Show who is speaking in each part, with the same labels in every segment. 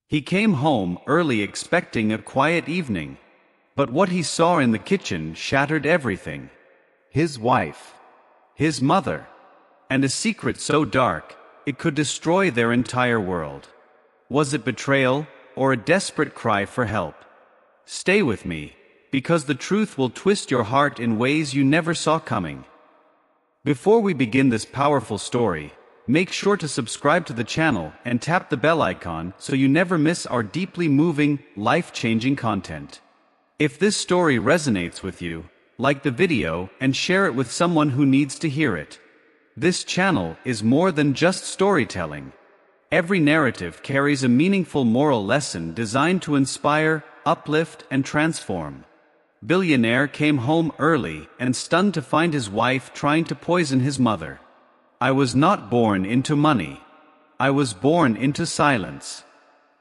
Speaker 1: He came home early expecting a quiet evening. But what he saw in the kitchen shattered everything.
Speaker 2: His wife.
Speaker 1: His mother. And a secret so dark, it could destroy their entire world. Was it betrayal, or a desperate cry for help? Stay with me, because the truth will twist your heart in ways you never saw coming. Before we begin this powerful story, make sure to subscribe to the channel and tap the bell icon so you never miss our deeply moving, life-changing content. If this story resonates with you, like the video and share it with someone who needs to hear it. This channel is more than just storytelling. Every narrative carries a meaningful moral lesson designed to inspire, uplift, and transform. Billionaire came home early and stunned to find his wife trying to poison his mother. I was not born into money. I was born into silence.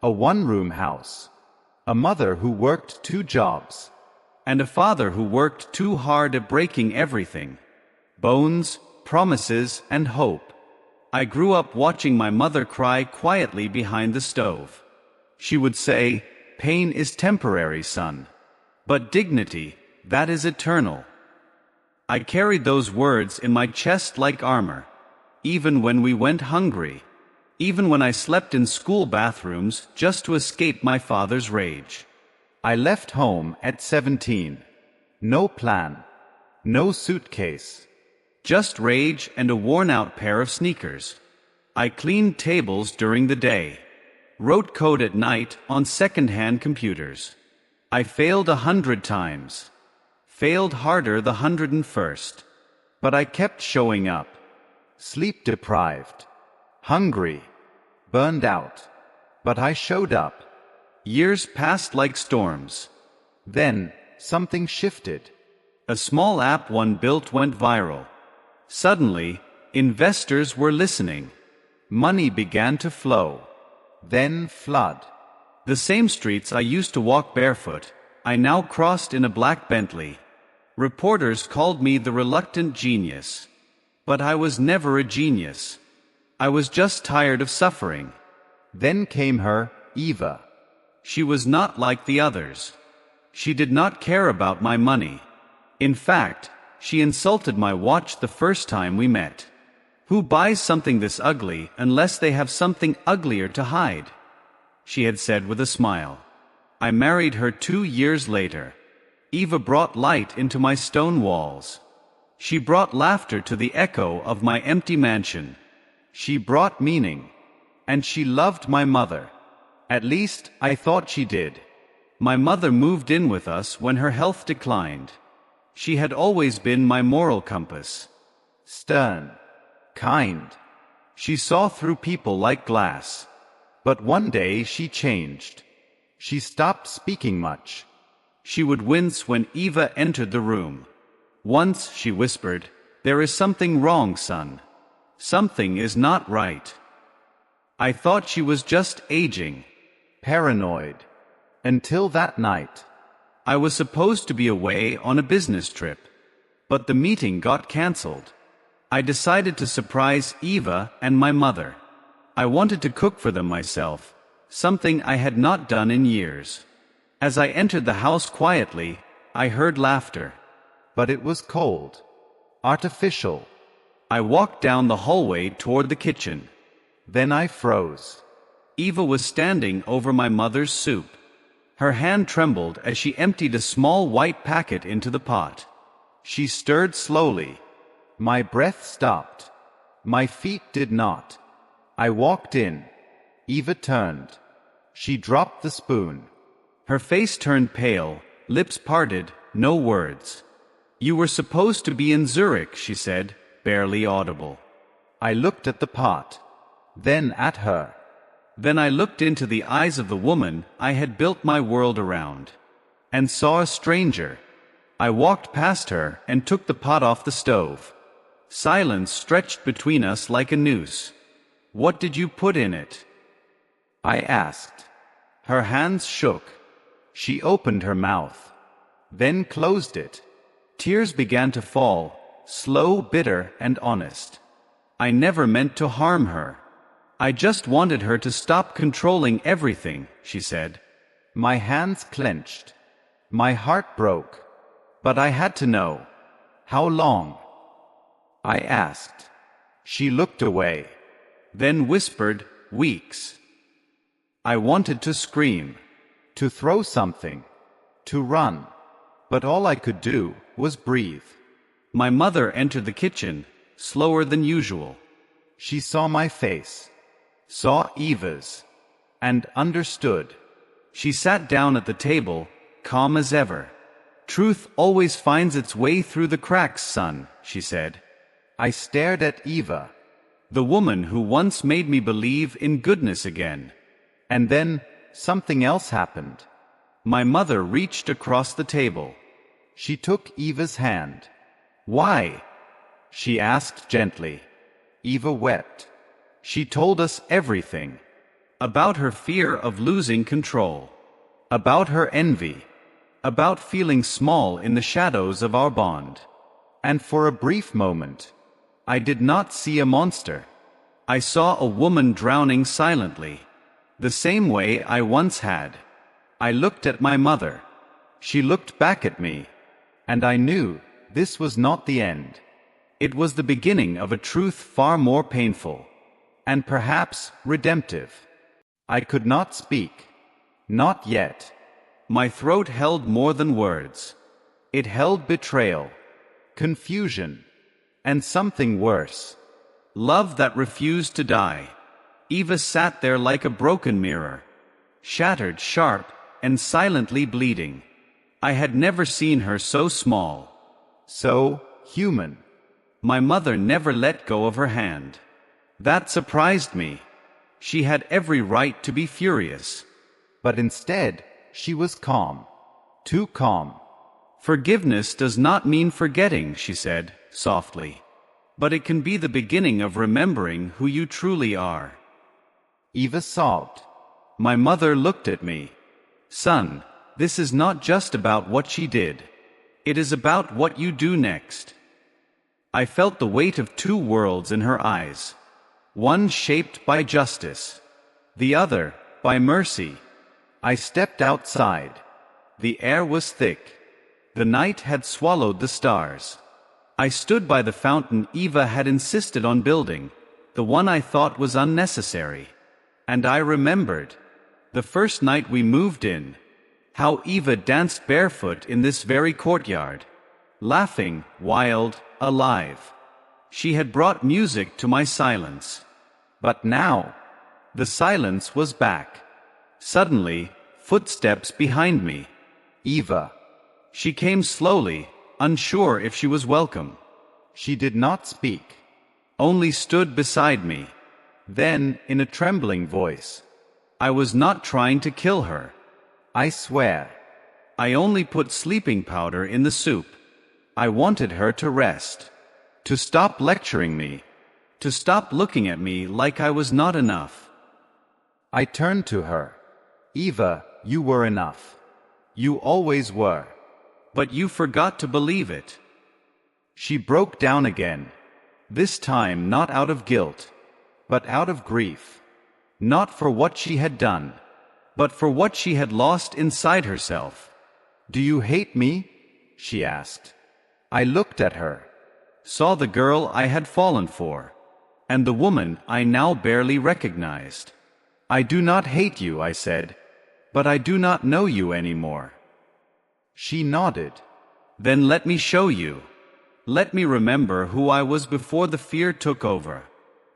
Speaker 2: A one-room house. A mother who worked 2 jobs.
Speaker 1: And a father who worked too hard at breaking everything. Bones, promises, and hope. I grew up watching my mother cry quietly behind the stove. She would say, "Pain is temporary, son. But dignity, that is eternal." I carried those words in my chest like armor. Even when we went hungry. Even when I slept in school bathrooms just to escape my father's rage.
Speaker 2: I left home at 17. No plan. No suitcase.
Speaker 1: Just rage and a worn-out pair of sneakers. I cleaned tables during the day. Wrote code at night on second-hand computers. I failed 100 times. Failed harder the 101st. But I kept showing up.
Speaker 2: Sleep deprived. Hungry. Burned out. But I showed up.
Speaker 1: Years passed like storms.
Speaker 2: Then, something shifted.
Speaker 1: A small app one built went viral. Suddenly, investors were listening. Money began to flow.
Speaker 2: Then flood.
Speaker 1: The same streets I used to walk barefoot, I now crossed in a black Bentley. Reporters called me the reluctant genius. But I was never a genius. I was just tired of suffering.
Speaker 2: Then came her, Eva.
Speaker 1: She was not like the others. She did not care about my money. In fact, she insulted my watch the first time we met. Who buys something this ugly unless they have something uglier to hide? She had said with a smile. I married her 2 years later. Eva brought light into my stone walls. She brought laughter to the echo of my empty mansion. She brought meaning. And she loved my mother. At least, I thought she did. My mother moved in with us when her health declined. She had always been my moral compass.
Speaker 2: Stern. Kind.
Speaker 1: She saw through people like glass.
Speaker 2: But one day she changed. She stopped speaking much.
Speaker 1: She would wince when Eva entered the room. Once she whispered, "There is something wrong, son. Something is not right." I thought she was just aging.
Speaker 2: Paranoid. Until that night.
Speaker 1: I was supposed to be away on a business trip. But the meeting got cancelled. I decided to surprise Eva and my mother. I wanted to cook for them myself, something I had not done in years. As I entered the house quietly, I heard laughter.
Speaker 2: But it was cold. Artificial.
Speaker 1: I walked down the hallway toward the kitchen.
Speaker 2: Then I froze.
Speaker 1: Eva was standing over my mother's soup. Her hand trembled as she emptied a small white packet into the pot. She stirred slowly.
Speaker 2: My breath stopped. My feet did not. I walked in. Eva turned. She dropped the spoon.
Speaker 1: Her face turned pale, lips parted, no words. "You were supposed to be in Zurich," she said, barely audible.
Speaker 2: I looked at the pot. Then at her.
Speaker 1: Then I looked into the eyes of the woman I had built my world around. And saw a stranger. I walked past her and took the pot off the stove. Silence stretched between us like a noose. "What did you put in it?" I asked. Her hands shook. She opened her mouth. Then closed it. Tears began to fall, slow, bitter, and honest. I never meant to harm her. I just wanted her to stop controlling everything, she said.
Speaker 2: My hands clenched. My heart broke. But I had to know. How long? I asked. She looked away.
Speaker 1: Then whispered, weeks. I wanted to scream.
Speaker 2: To throw something. To run. But all I could do was breathe.
Speaker 1: My mother entered the kitchen, slower than usual.
Speaker 2: She saw my face. Saw Eva's. And understood.
Speaker 1: She sat down at the table, calm as ever. Truth always finds its way through the cracks, son, she said.
Speaker 2: I stared at Eva.
Speaker 1: The woman who once made me believe in goodness again.
Speaker 2: And then, something else happened.
Speaker 1: My mother reached across the table.
Speaker 2: She took Eva's hand.
Speaker 1: Why?
Speaker 2: She asked gently. Eva wept. She told us everything.
Speaker 1: About her fear of losing control. About her envy. About feeling small in the shadows of our bond.
Speaker 2: And for a brief moment,
Speaker 1: I did not see a monster. I saw a woman drowning silently. The same way I once had. I looked at my mother. She looked back at me.
Speaker 2: And I knew this was not the end.
Speaker 1: It was the beginning of a truth far more painful.
Speaker 2: And perhaps redemptive. I could not speak. Not yet.
Speaker 1: My throat held more than words.
Speaker 2: It held betrayal, confusion, and something worse.
Speaker 1: Love that refused to die. Eva sat there like a broken mirror. Shattered, sharp, and silently bleeding. I had never seen her so small.
Speaker 2: So human.
Speaker 1: My mother never let go of her hand. That surprised me. She had every right to be furious.
Speaker 2: But instead, she was calm. Too calm.
Speaker 1: Forgiveness does not mean forgetting, she said, softly. But it can be the beginning of remembering who you truly are.
Speaker 2: Eva sobbed.
Speaker 1: My mother looked at me. Son, this is not just about what she did. It is about what you do next. I felt the weight of two worlds in her eyes. One shaped by justice. The other, by mercy. I stepped outside. The air was thick. The night had swallowed the stars. I stood by the fountain Eva had insisted on building, the one I thought was unnecessary. And I remembered. The first night we moved in. How Eva danced barefoot in this very courtyard. Laughing, wild, alive. She had brought music to my silence. But now, the silence was back. Suddenly, footsteps behind me.
Speaker 2: Eva.
Speaker 1: She came slowly, unsure if she was welcome.
Speaker 2: She did not speak.
Speaker 1: Only stood beside me.
Speaker 2: Then, in a trembling voice.
Speaker 1: I was not trying to kill her.
Speaker 2: I swear.
Speaker 1: I only put sleeping powder in the soup. I wanted her to rest. To stop lecturing me. To stop looking at me like I was not enough.
Speaker 2: I turned to her. Eva, you were enough. You always were.
Speaker 1: But you forgot to believe it.
Speaker 2: She broke down again. This time not out of guilt, but out of grief. Not for what she had done,
Speaker 1: but for what she had lost inside herself.
Speaker 2: Do you hate me? She asked. I looked at her.
Speaker 1: Saw the girl I had fallen for. And the woman I now barely recognized. I do not hate you, I said. But I do not know you anymore.
Speaker 2: She nodded.
Speaker 1: Then let me show you. Let me remember who I was before the fear took over.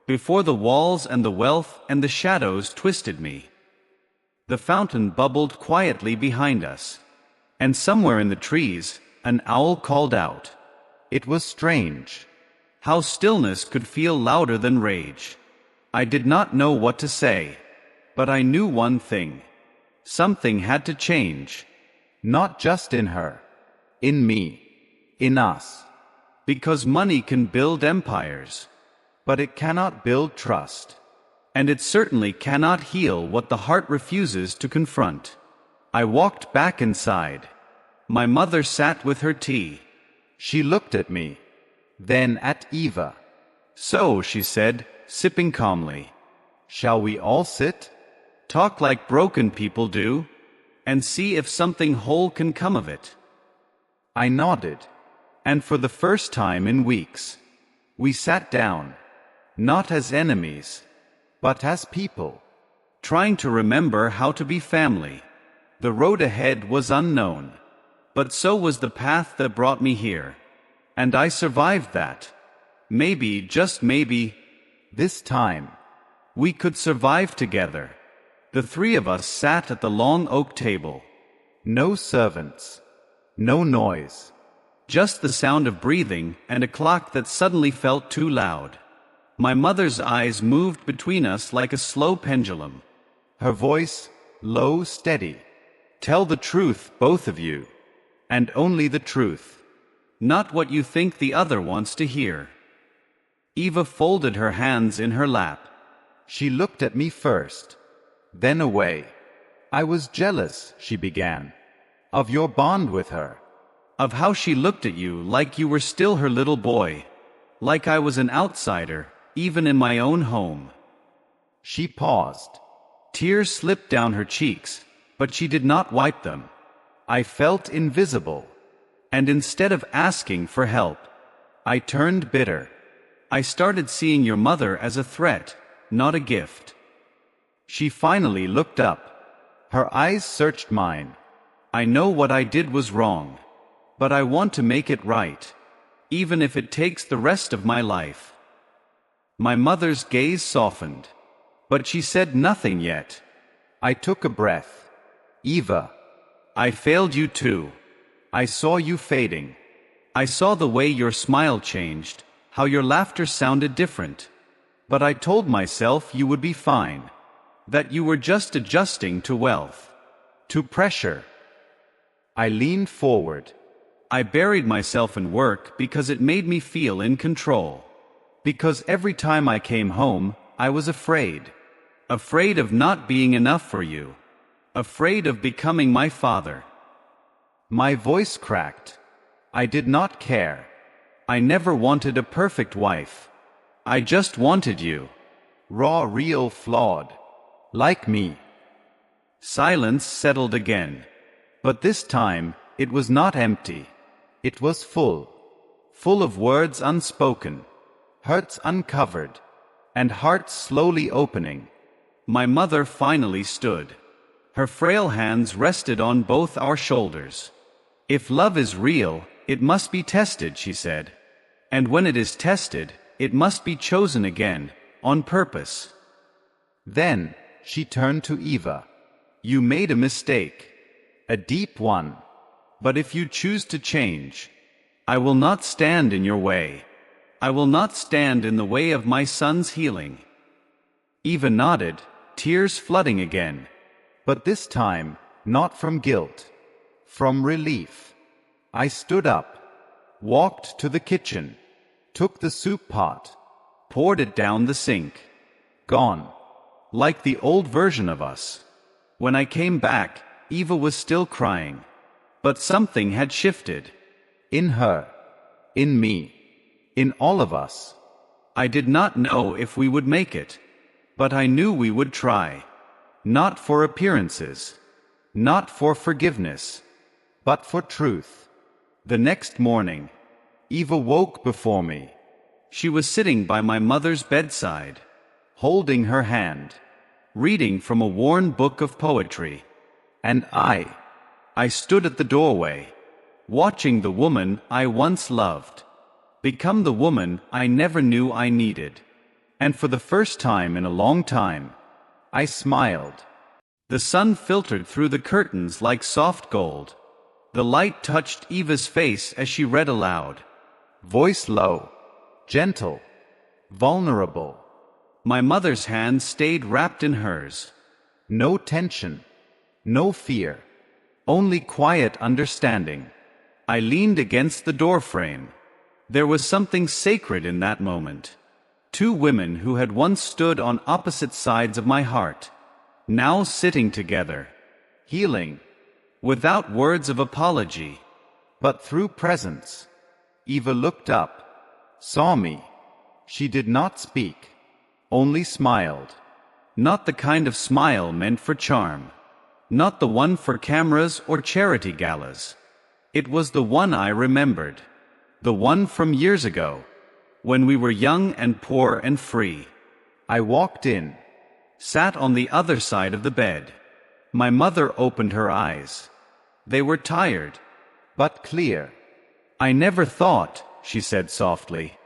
Speaker 1: Before the walls and the wealth and the shadows twisted me. The fountain bubbled quietly behind us. And somewhere in the trees, an owl called out. It was strange. How stillness could feel louder than rage. I did not know what to say. But I knew one thing. Something had to change.
Speaker 2: Not just in her. In me. In us.
Speaker 1: Because money can build empires.
Speaker 2: But it cannot build trust.
Speaker 1: And it certainly cannot heal what the heart refuses to confront. I walked back inside. My mother sat with her tea.
Speaker 2: She looked at me. Then at Eva.
Speaker 1: So, she said, sipping calmly.
Speaker 2: Shall we all sit?
Speaker 1: Talk like broken people do, and see if something whole can come of it.
Speaker 2: I nodded, and for the first time in weeks, we sat down, not as enemies, but as people,
Speaker 1: trying to remember how to be family. The road ahead was unknown, but so was the path that brought me here. And I survived that. Maybe, just maybe,
Speaker 2: this time,
Speaker 1: we could survive together. The three of us sat at the long oak table.
Speaker 2: No servants, no noise.
Speaker 1: Just the sound of breathing and a clock that suddenly felt too loud. My mother's eyes moved between us like a slow pendulum.
Speaker 2: Her voice, low, steady.
Speaker 1: Tell the truth, both of you. And only the truth. Not what you think the other wants to hear. Eva folded her hands in her lap.
Speaker 2: She looked at me first, then away. I was jealous, she began, of your bond with her.
Speaker 1: Of how she looked at you like you were still her little boy. Like I was an outsider, even in my own home.
Speaker 2: She paused.
Speaker 1: Tears slipped down her cheeks, but she did not wipe them. I felt invisible. And instead of asking for help, I turned bitter. I started seeing your mother as a threat, not a gift. She finally looked up. Her eyes searched mine. I know what I did was wrong. But I want to make it right, even if it takes the rest of my life. My mother's gaze softened, but she said nothing yet.
Speaker 2: I took a breath. Eva,
Speaker 1: I failed you too.
Speaker 2: I saw you fading.
Speaker 1: I saw the way your smile changed, how your laughter sounded different. But I told myself you would be fine, that you were just adjusting to wealth, to pressure.
Speaker 2: I leaned forward.
Speaker 1: I buried myself in work because it made me feel in control. Because every time I came home, I was afraid. Afraid of not being enough for you. Afraid of becoming my father.
Speaker 2: My voice cracked. I did not care.
Speaker 1: I never wanted a perfect wife. I just wanted you.
Speaker 2: Raw, real, flawed. Like me.
Speaker 1: Silence settled again. But this time, it was not empty. It was full. Full of words unspoken, hurts uncovered, and hearts slowly opening. My mother finally stood. Her frail hands rested on both our shoulders. If love is real, it must be tested, she said. And when it is tested, it must be chosen again, on purpose.
Speaker 2: Then, she turned to Eva.
Speaker 1: You made a mistake.
Speaker 2: A deep one.
Speaker 1: But if you choose to change, I will not stand in your way. I will not stand in the way of my son's healing. Eva nodded, tears flooding again.
Speaker 2: But this time, not from guilt. From relief. I stood up, walked to the kitchen, took the soup pot,
Speaker 1: poured it down the sink.
Speaker 2: Gone.
Speaker 1: Like the old version of us. When I came back, Eva was still crying. But something had shifted.
Speaker 2: In her. In me. In all of us.
Speaker 1: I did not know if we would make it. But I knew we would try. Not for appearances. Not for forgiveness.
Speaker 2: But for truth.
Speaker 1: The next morning,
Speaker 2: Eva woke before me.
Speaker 1: She was sitting by my mother's bedside, holding her hand, reading from a worn book of poetry. And I stood at the doorway, watching the woman I once loved become the woman I never knew I needed. And for the first time in a long time, I smiled. The sun filtered through the curtains like soft gold. The light touched Eva's face as she read aloud.
Speaker 2: Voice low, gentle, vulnerable.
Speaker 1: My mother's hand stayed wrapped in hers.
Speaker 2: No tension, no fear.
Speaker 1: Only quiet understanding. I leaned against the doorframe. There was something sacred in that moment. Two women who had once stood on opposite sides of my heart, now sitting together, healing, without words of apology,
Speaker 2: but through presence. Eva looked up, saw me. She did not speak, only smiled.
Speaker 1: Not the kind of smile meant for charm. Not the one for cameras or charity galas. It was the one I remembered. The one from years ago, when we were young and poor and free.
Speaker 2: I walked in,
Speaker 1: Sat on the other side of the bed. My mother opened her eyes. They were tired,
Speaker 2: but clear.
Speaker 1: I never thought, she said softly,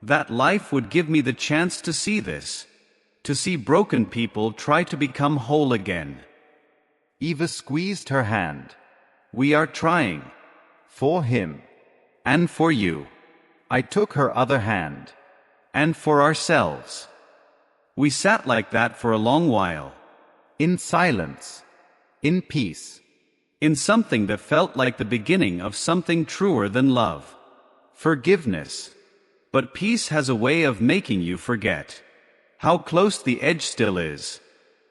Speaker 1: that life would give me the chance to see this. To see broken people try to become whole again.
Speaker 2: Eva squeezed her hand.
Speaker 1: We are trying.
Speaker 2: For him.
Speaker 1: And for you.
Speaker 2: I took her other hand.
Speaker 1: And for ourselves. We sat like that for a long while.
Speaker 2: In silence. In peace.
Speaker 1: In something that felt like the beginning of something truer than love. Forgiveness. But peace has a way of making you forget how close the edge still is.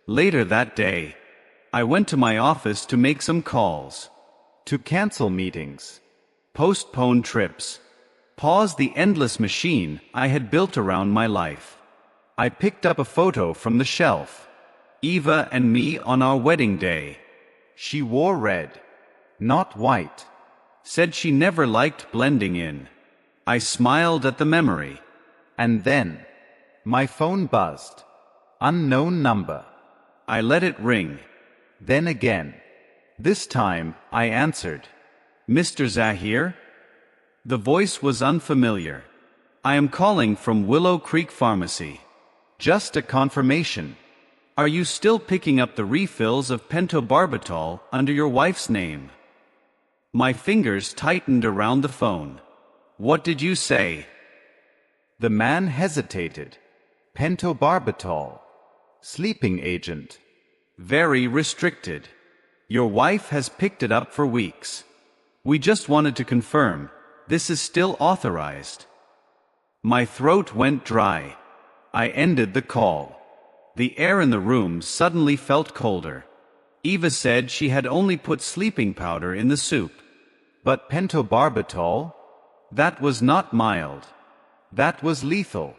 Speaker 1: Later that day, I went to my office to make some calls.
Speaker 2: To cancel meetings.
Speaker 1: Postpone trips. Pause the endless machine I had built around my life. I picked up a photo from the shelf. Eva and me on our wedding day.
Speaker 2: She wore red, not white.
Speaker 1: Said she never liked blending in. I smiled at the memory.
Speaker 2: And then, my phone buzzed. Unknown number.
Speaker 1: I let it ring.
Speaker 2: Then again. This time, I answered.
Speaker 1: Mr. Zahir? The voice was unfamiliar. I am calling from Willow Creek Pharmacy.
Speaker 2: Just a confirmation.
Speaker 1: Are you still picking up the refills of pentobarbital under your wife's name? My fingers tightened around the phone. What did you say?
Speaker 2: The man hesitated. Pentobarbital. Sleeping agent.
Speaker 1: Very restricted. Your wife has picked it up for weeks. We just wanted to confirm, this is still authorized. My throat went dry. I ended the call. The air in the room suddenly felt colder. Eva said she had only put sleeping powder in the soup.
Speaker 2: But pentobarbital?
Speaker 1: That was not mild. That was lethal.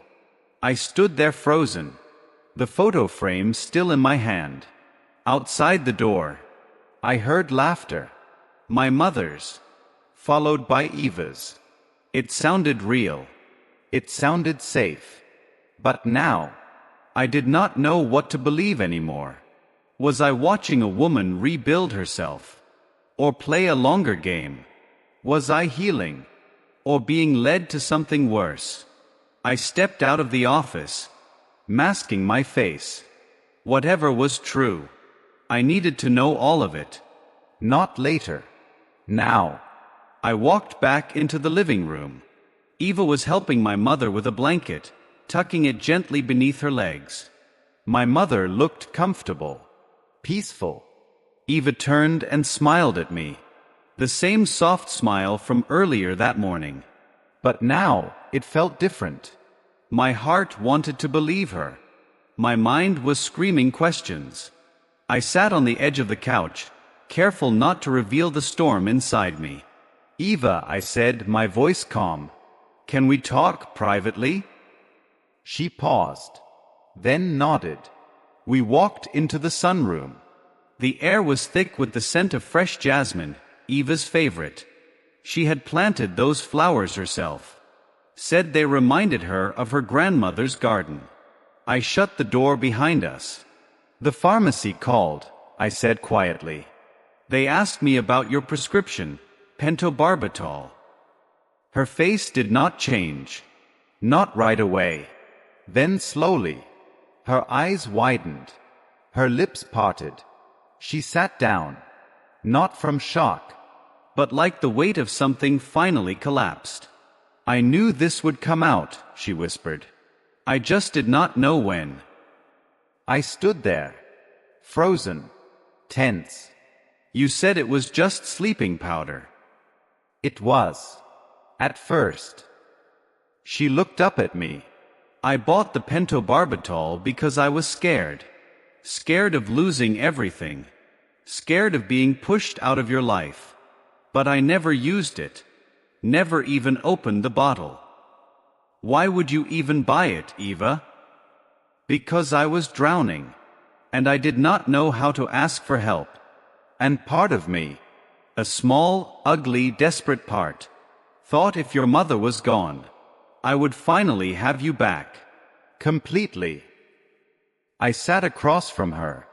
Speaker 1: I stood there frozen. The photo frame still in my hand. Outside the door, I heard laughter. My mother's, followed by Eva's. It sounded real. It sounded safe. But now, I did not know what to believe anymore. Was I watching a woman rebuild herself? Or play a longer game? Was I healing? Or being led to something worse? I stepped out of the office, masking my face. Whatever was true, I needed to know all of it. Not later. Now. I walked back into the living room. Eva was helping my mother with a blanket, tucking it gently beneath her legs. My mother looked comfortable, peaceful. Eva turned and smiled at me. The same soft smile from earlier that morning. But now, it felt different. My heart wanted to believe her. My mind was screaming questions. I sat on the edge of the couch, careful not to reveal the storm inside me. Eva, I said, my voice calm. Can we talk privately? She paused, then nodded. We walked into the sunroom. The air was thick with the scent of fresh jasmine, Eva's favorite. She had planted those flowers herself. Said they reminded her of her grandmother's garden. I shut the door behind us. The pharmacy called, I said quietly. They asked me about your prescription, pentobarbital. Her face did not change. Not right away. Then slowly. Her eyes widened. Her lips parted. She sat down. Not from shock, but like the weight of something finally collapsed. I knew this would come out, she whispered. I just did not know when. I stood there, frozen, tense. You said it was just sleeping powder. It was. At first. She looked up at me. I bought the pentobarbital because I was scared. Scared of losing everything. Scared of being pushed out of your life. But I never used it. Never even opened the bottle. Why would you even buy it, Eva? Because I was drowning. and I did not know how to ask for help.
Speaker 2: And part of me,
Speaker 1: A small, ugly, desperate part, thought if your mother was gone, I would finally have you back.
Speaker 2: completely. I sat across from her,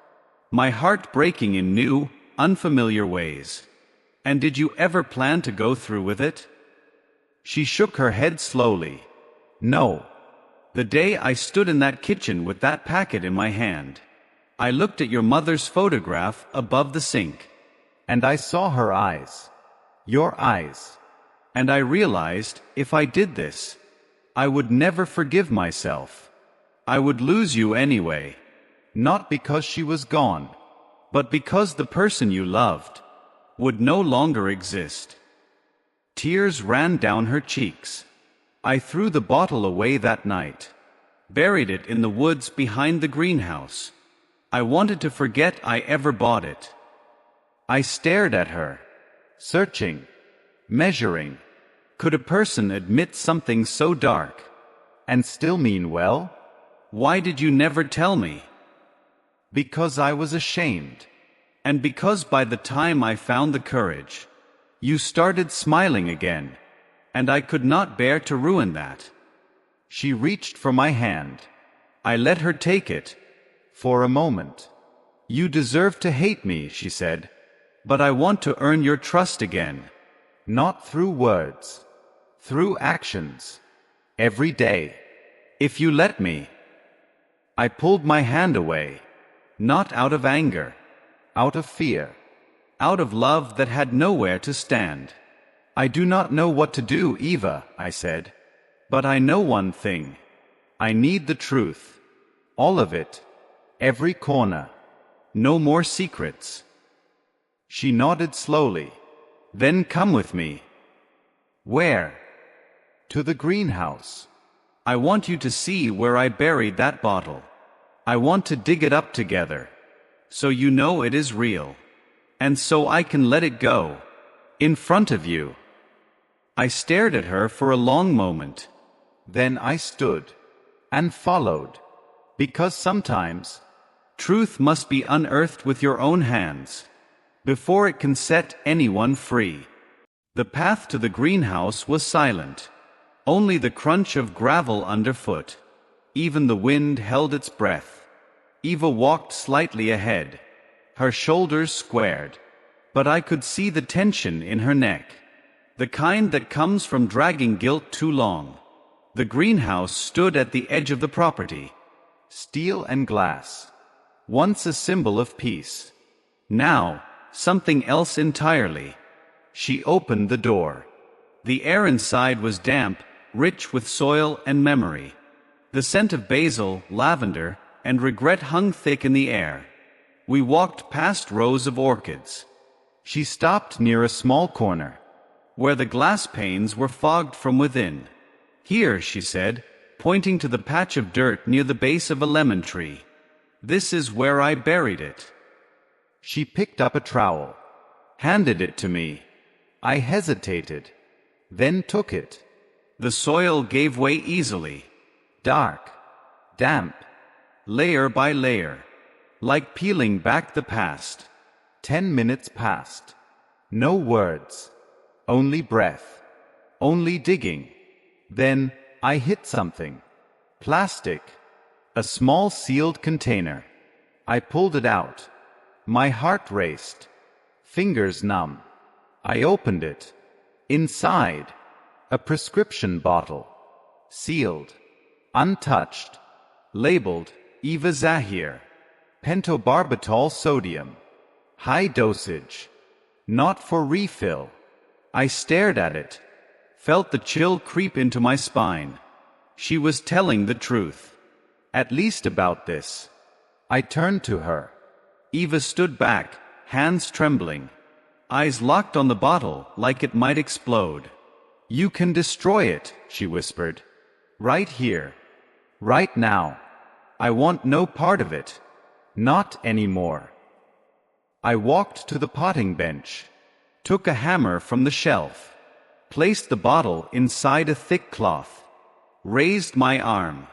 Speaker 1: My heart breaking in new, unfamiliar ways. And did you ever plan to go through with it?
Speaker 2: She shook her head slowly. No.
Speaker 1: The day I stood in that kitchen with that packet in my hand, I looked at your mother's photograph above the sink.
Speaker 2: And I saw her eyes. Your eyes.
Speaker 1: And I realized, if I did this, I would never forgive myself. I would lose you anyway.
Speaker 2: Not because she was gone,
Speaker 1: But because the person you loved would no longer exist. Tears ran down her cheeks. I threw the bottle away that night, buried it in the woods behind the greenhouse. I wanted to forget I ever bought it.
Speaker 2: I stared at her, searching, measuring.
Speaker 1: Could a person admit something so dark
Speaker 2: And still mean well?
Speaker 1: Why did you never tell me?
Speaker 2: Because I was ashamed.
Speaker 1: And because by the time I found the courage, you started smiling again, and I could not bear to ruin that.
Speaker 2: She reached for my hand.
Speaker 1: I let her take it.
Speaker 2: For a moment.
Speaker 1: You deserve to hate me, she said, but I want to earn your trust again.
Speaker 2: Not through words. Through actions. Every day.
Speaker 1: If you let me. I pulled my hand away, not out of anger,
Speaker 2: Out of fear.
Speaker 1: out of love that had nowhere to stand.
Speaker 2: I do not know what to do, Eva, I said.
Speaker 1: But I know one thing. I need the truth.
Speaker 2: All of it. Every corner.
Speaker 1: No more secrets.
Speaker 2: She nodded slowly.
Speaker 1: Then come with me.
Speaker 2: Where? To the greenhouse.
Speaker 1: I want you to see where I buried that bottle. I want to dig it up together, so you know it is real. And so I can let it go. In front of you. I stared at her for a long moment.
Speaker 2: Then I stood. And followed. Because sometimes
Speaker 1: Truth must be unearthed with your own hands, before it can set anyone free. The path to the greenhouse was silent. Only the crunch of gravel underfoot. Even the wind held its breath. Eva walked slightly ahead, her shoulders squared. But I could see the tension in her neck. The kind that comes from dragging guilt too long. The greenhouse stood at the edge of the property.
Speaker 2: Steel and glass. Once a symbol of peace.
Speaker 1: Now, something else entirely. She opened the door. The air inside was damp, rich with soil and memory. The scent of basil, lavender, and regret hung thick in the air. We walked past rows of orchids.
Speaker 2: She stopped near a small corner,
Speaker 1: where the glass panes were fogged from within. Here, she said, pointing to the patch of dirt near the base of a lemon tree. This is where I buried it.
Speaker 2: She picked up a trowel, handed it to me. I hesitated, then took it.
Speaker 1: The soil gave way easily.
Speaker 2: Dark, damp,
Speaker 1: Layer by layer. Like peeling back the past.
Speaker 2: 10 minutes passed. No words. Only breath. Only digging. Then, I hit something. Plastic. A small sealed container. I pulled it out. My heart raced. Fingers numb. I opened it. Inside, a prescription bottle. Sealed. Untouched. Labeled, Eva Zahir. Pentobarbital sodium. High dosage. Not for refill. I stared at it. Felt the chill creep into my spine. She was telling the truth. At least about this. I turned to her. Eva stood back, hands trembling. Eyes locked on the bottle like it might explode. You can destroy it, she whispered. Right here. Right now. I want no part of it. Not anymore. I walked to the potting bench. Took a hammer from the shelf. Placed the bottle inside a thick cloth. Raised my arm.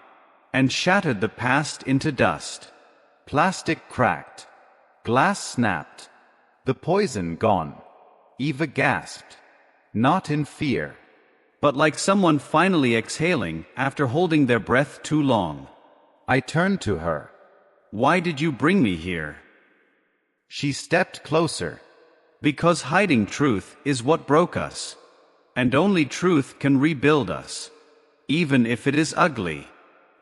Speaker 2: And shattered the past into dust. Plastic cracked. Glass snapped. The poison gone. Eva gasped. Not in fear,
Speaker 1: but like someone finally exhaling after holding their breath too long.
Speaker 2: I turned to her.
Speaker 1: Why did you bring me here?
Speaker 2: She stepped closer.
Speaker 1: Because hiding truth is what broke us. And only truth can rebuild us. Even if it is ugly.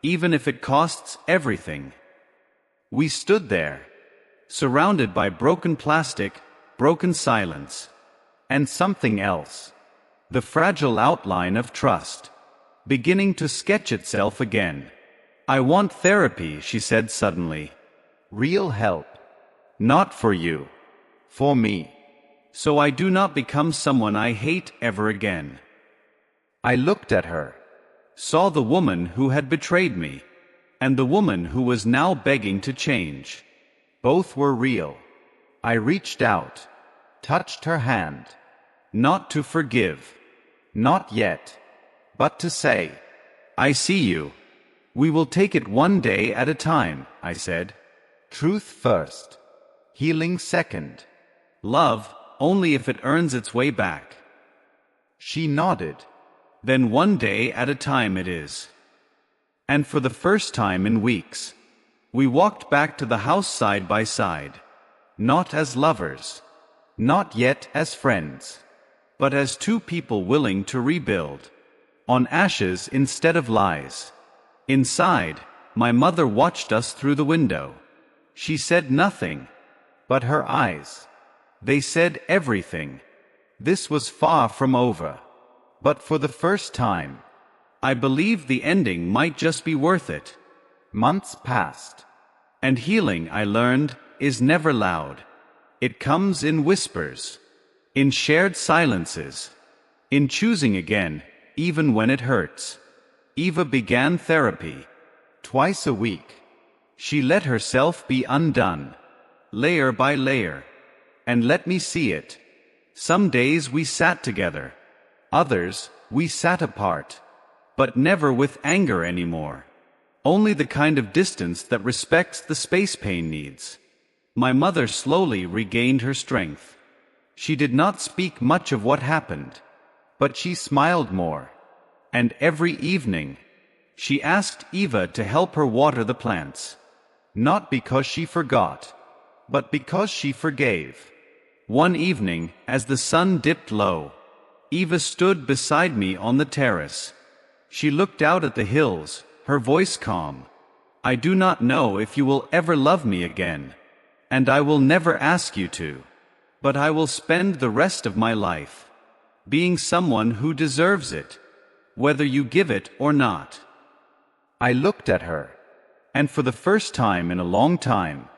Speaker 1: Even if it costs everything. We stood there, surrounded by broken plastic, broken silence. And something else. The fragile outline of trust. Beginning to sketch itself again. I want therapy, she said suddenly.
Speaker 2: Real help.
Speaker 1: Not for you.
Speaker 2: For me.
Speaker 1: So I do not become someone I hate ever again.
Speaker 2: I looked at her.
Speaker 1: Saw the woman who had betrayed me. And the woman who was now begging to change.
Speaker 2: Both were real. I reached out. Touched her hand.
Speaker 1: Not to forgive.
Speaker 2: Not yet. But to say,
Speaker 1: I see you. We will take it one day at a time, I said.
Speaker 2: Truth first. Healing second.
Speaker 1: Love, only if it earns its way back.
Speaker 2: She nodded.
Speaker 1: Then one day at a time it is. And for the first time in weeks, we walked back to the house side by side. Not as lovers. Not yet as friends. But as two people willing to rebuild. On ashes instead of lies. Inside, my mother watched us through the window. She said nothing. But her eyes. They said everything. This was far from over. But for the first time, I believed the ending might just be worth it. Months passed. And healing, I learned, is never loud. It comes in whispers. In shared silences. In choosing again, even when it hurts. Eva began therapy. Twice a week. She let herself be undone. Layer by layer. And let me see it. Some days we sat together. Others, we sat apart. But never with anger anymore. Only the kind of distance that respects the space pain needs. My mother slowly regained her strength. She did not speak much of what happened. But she smiled more. And every evening, she asked Eva to help her water the plants. Not because she forgot, but because she forgave. One evening, as the sun dipped low, Eva stood beside me on the terrace. She looked out at the hills, her voice calm. I do not know if you will ever love me again. And I will never ask you to. But I will spend the rest of my life being someone who deserves it, whether you give it or not. I looked at her, and for the first time in a long time,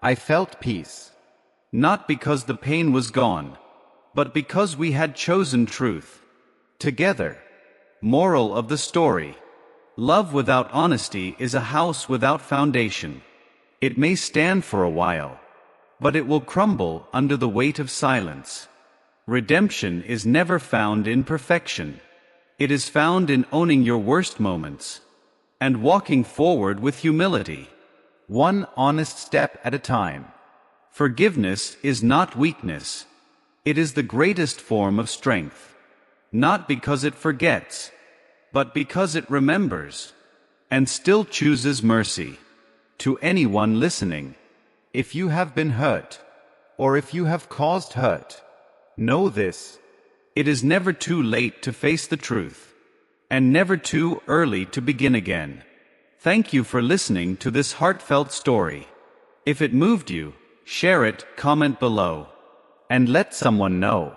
Speaker 1: I felt peace. Not because the pain was gone, but because we had chosen truth. Together. Moral of the story. Love without honesty is a house without foundation. It may stand for a while, but it will crumble under the weight of silence. Redemption is never found in perfection. It is found in owning your worst moments and walking forward with humility, one honest step at a time. Forgiveness is not weakness. It is the greatest form of strength. Not because it forgets, but because it remembers and still chooses mercy. To anyone listening, if you have been hurt, or if you have caused hurt, know this. It is never too late to face the truth, and never too early to begin again. Thank you for listening to this heartfelt story. If it moved you, share it, comment below, and let someone know.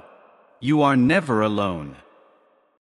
Speaker 1: You are never alone.